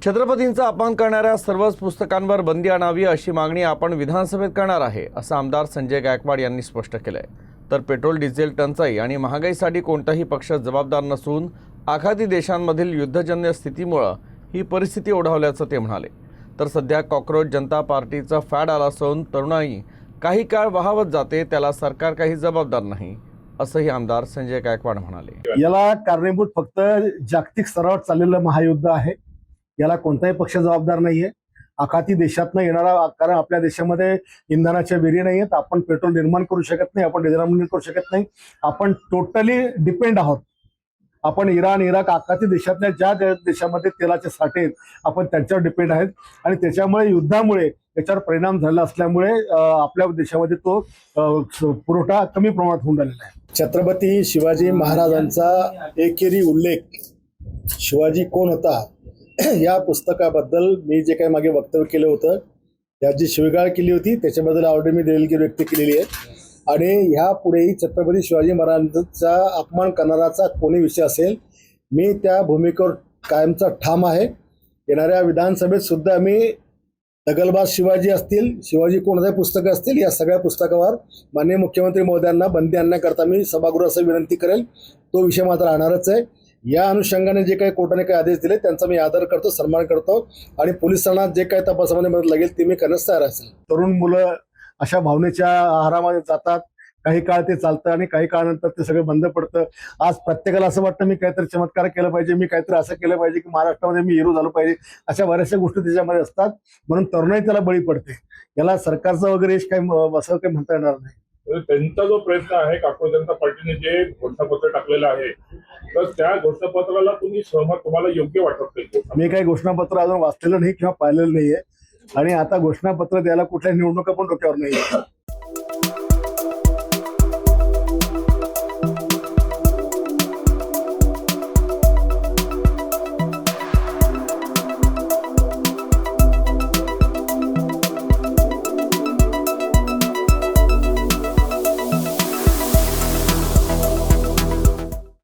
छत्रपतींचा अपमान करणाऱ्या सर्वच पुस्तकांवर बंदी आणावी अशी मागणी आपण विधानसभेत करणार आहे, असं आमदार संजय गायकवाड यांनी स्पष्ट केलंय। तर पेट्रोल डिझेल टंचाई आणि महागाईसाठी कोणताही पक्ष जबाबदार नसून आखाती देशांमधील युद्धजन्य स्थितीमुळे ही परिस्थिती ओढावल्याचं ते म्हणाले। तर सध्या कॉकरोच जनता पार्टीचा फॅड आला असून तरुणाई काही काळ वाहवत जाते, त्याला सरकार काही जबाबदार नाही, असंही आमदार संजय गायकवाड म्हणाले। याला कारणीभूत फक्त जागतिक स्तरावर चाललेलं महायुद्ध आहे। याला कोणताही पक्ष जबाबदार नाहीये। आखाती देशातनं येणारा, कारण आपल्या देशामध्ये इंधनाच्या विहिरी नाही आहेत, आपण पेट्रोल निर्माण करू शकत नाही, आपण डिझेल निर्माण करू शकत नाही, आपण टोटली डिपेंड आहोत। आपण इराण, इराक, आखाती देशातल्या ज्या देशामध्ये तेलाचे साठे आहेत आपण त्यांच्यावर डिपेंड आहेत आणि त्याच्यामुळे युद्धामुळे याच्यावर परिणाम झाला असल्यामुळे आपल्या देशामध्ये तो पुरवठा कमी प्रमाणात होऊन राहिलेला आहे। छत्रपती शिवाजी महाराजांचा एकेरी उल्लेख, शिवाजी कोण होता या पुस्तकाबद्दल मी जे काही मागे वक्तव्य केलं होतं, त्याची शिवीगाळ केली होती, त्याच्याबद्दल ऑलरेडी मी दिलगिरी व्यक्त केलेली आहे। आणि ह्या पुढेही छत्रपती शिवाजी महाराजांचा अपमान करणाराचा कोणी विषय असेल, मी त्या भूमिकेवर कायमचा ठाम आहे। येणाऱ्या विधानसभेत सुद्धा मी दगलबाज शिवाजी असतील, शिवाजी कोणत्याही पुस्तकं असतील, या सगळ्या पुस्तकावर माननीय मुख्यमंत्री महोदयांना बंदी आणण्याकरता मी सभागृहास विनंती करेल। तो विषय मात्र राहणारच आहे। या अनुषंगाने जे काही कोर्टाने काही आदेश दिले त्यांचा मी आदर करतो, सन्मान करतो आणि पोलिसांना जे काही तपासामध्ये मदत लागेल ते मी करण्यास तयार असेल। तरुण मुलं अशा भावनेच्या आहारामध्ये जातात, काही काळ ते चालतं आणि काही काळानंतर ते सगळं बंद पडतं। आज प्रत्येकाला असं वाटतं मी काहीतरी चमत्कार केलं पाहिजे, मी काहीतरी असं केलं पाहिजे की महाराष्ट्रामध्ये मी हिरो झालो पाहिजे, अशा बऱ्याचशा गोष्टी त्याच्यामध्ये असतात, म्हणून तरुणाई त्याला बळी पडते। याला सरकारचं वगैरे काही असं काही म्हणता येणार नाही। त्यांचा जो प्रयत्न आहे, कॉकरोच जनता पार्टीने जे घोषणापत्र टाकलेलं आहे, तर त्या घोषणापत्राला तुम्हाला योग्य वाटत नाही? मी काही घोषणापत्र अजून वाचलेलं नाही किंवा पाहिलेलं नाहीये आणि आता घोषणापत्र द्यायला कुठल्या निवडणुका पण डोक्यावर नाहीये।